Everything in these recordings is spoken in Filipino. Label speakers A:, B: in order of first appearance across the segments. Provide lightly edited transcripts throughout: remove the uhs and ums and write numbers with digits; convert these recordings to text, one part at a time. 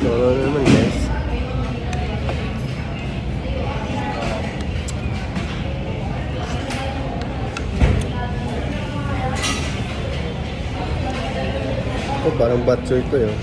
A: Ano naman guys. Ito parang batchoy ito yun.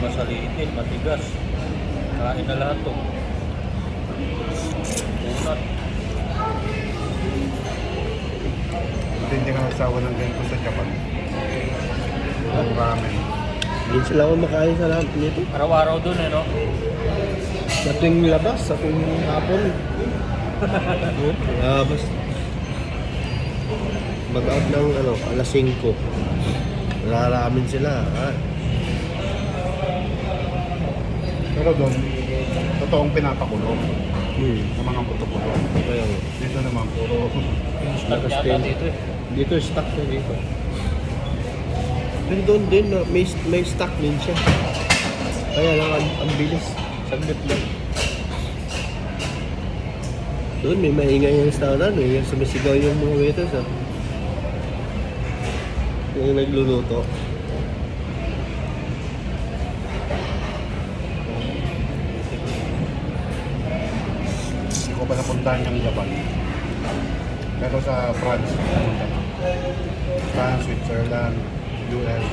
B: Masalitin, matigas. Kain na lahat to. Unat.
C: Hindi ka nagsawa ng ganito sa Japan. Ang ramen.
A: Hindi sila kumakain sa lahat nito.
B: Araw-araw dun no?
A: Sa tuwing labas, sa tuwing hapon. Labas. Mag-out ng alas 5. Naramin sila. Ha?
C: Pero doon, totoong pinapakulong
A: Hmm.
C: ng mga puto-pulo.
A: Kaya,
C: Dito naman, puro
B: Start yata dito eh.
A: dito stock na dito. Pero doon din, may stock din siya. Kaya lang, ang bilis. Saglit lang. Doon, may maingay yung restaurant. Yung sumisigaw yung mga waiters. Yung nagluluto.
C: hindi ko pa napuntahan yung Japan. Pero sa France, napunta na. France, Switzerland, US.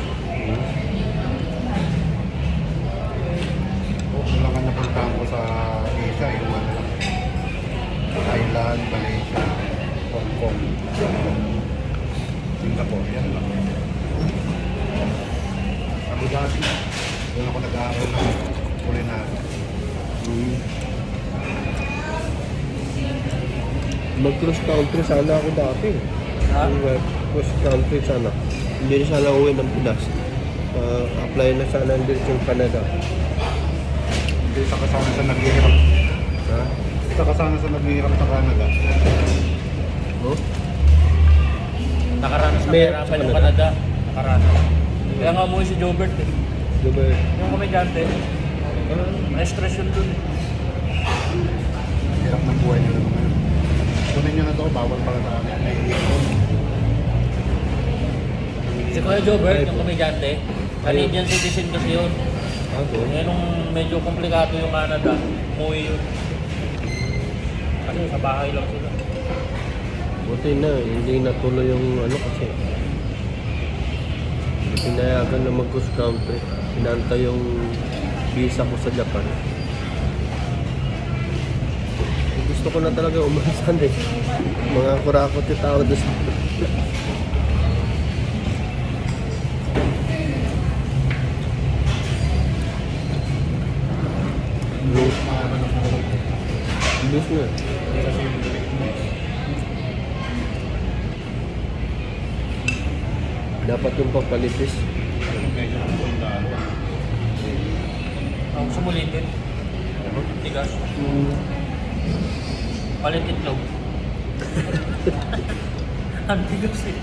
C: Yung lang ang napuntahan ko sa Asia, yung ano lang. Thailand. Thailand, Malaysia, Hong Kong, Singapore, yan lang. Abu Dhabi, doon ako nag-aaral ng culinary.
A: Mag-cross country sana ako dati.
B: Ha?
A: Cross country sana. Hindi na sana uwi ng Pinas. Apply na sana ng diretsong Canada.
C: Hindi isa kasama sa naghihirap.
A: Ha?
C: Isa kasama sa naghihirap sa Canada.
A: No?
B: Nakaranas na
A: Meron
B: pera
A: sa
B: pa yung
A: Canada.
B: Canada. Nakaranas. Kaya nga umuwi si Jobert eh.
A: Diba?
B: Yung komedyante. Na-stress yun dun.
C: Hirap ng buhay nila naman. Kunin nyo na to, bawal para sa amin.
B: Si Kuya Jobert, yung komedyante, Canadian citizen kasi yun.
A: Okay.
B: Eh, nung medyo komplikado yung Canada, umuwi yun. Kasi sa bahay lang sila.
A: Buti na, hindi natuloy yung ano kasi. Hindi pinayagan na mag-cross country. Pinantay yung visa ko sa Japan. Gusto ko na talaga umalisan eh. Mga kurakot yung tao doon sa... Lose na. Dapat yung papalitis.
B: Ang sumulitin. Tigas. Palit itlog. Ang tigas eh.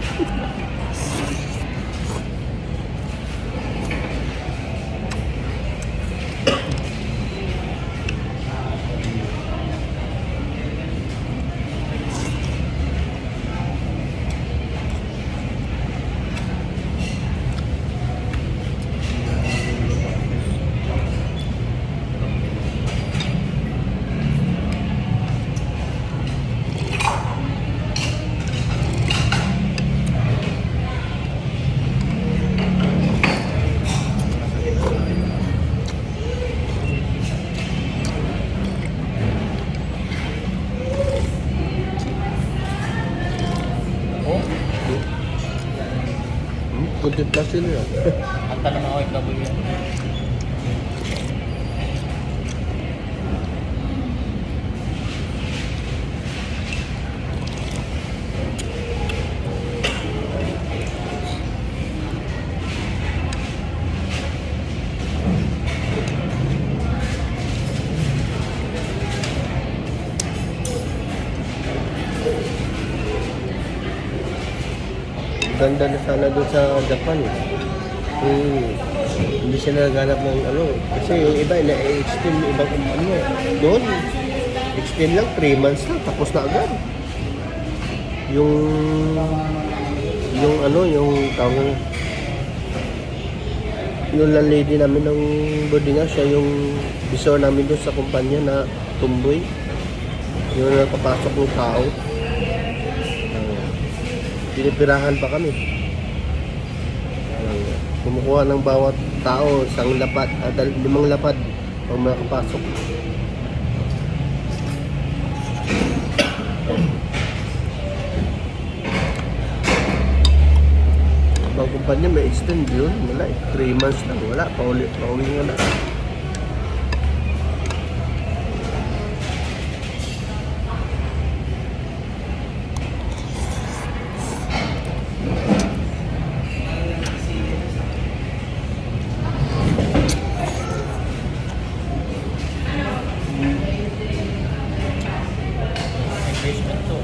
B: Oh,
A: Kunti plus yun yan.
B: ang tanong ng OFW yan.
A: Ganda na sana doon sa Japan eh. Hindi sila naghanap ng ano. Kasi yung iba, na-extend yung ibang ano. Doon, extend lang, 3 months lang, tapos na agad. Yung ano, yung tawag yung landlady namin ng boarding house, siya yung bisor namin doon sa kumpanya na tumboy. Yung nakapasok ng tao. Pinipirahan pa kami. Kumukuha ng bawat tao, isang lapad, 5 lapad pag makapasok. Ibang kumpanya may extend yun, wala 3 months lang, wala, pauwi nga na.
B: Engagement to.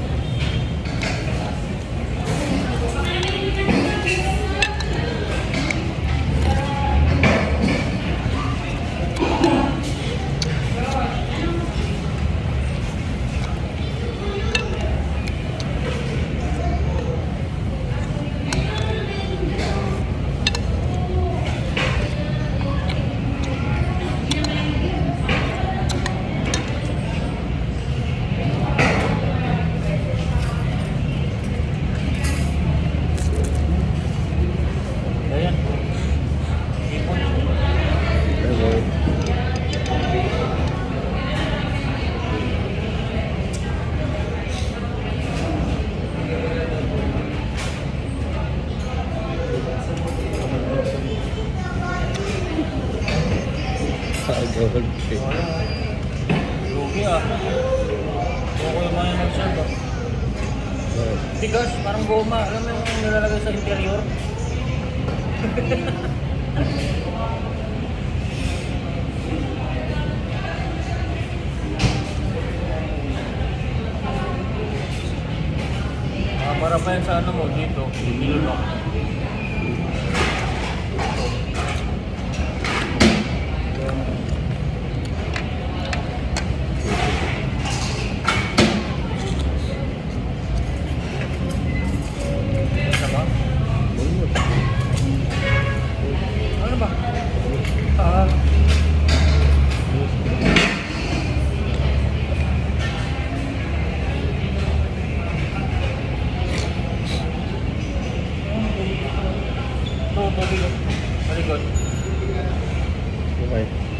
B: ah. Buko yung mga nag-serve ah. Tigas, parang goma. Alam mo yung nilalagay sa interior? Para pa yan sa ano mo dito, nilunok. Ano ba? Ano ba? Ah. Ito, tubig. Very good.
A: Okay.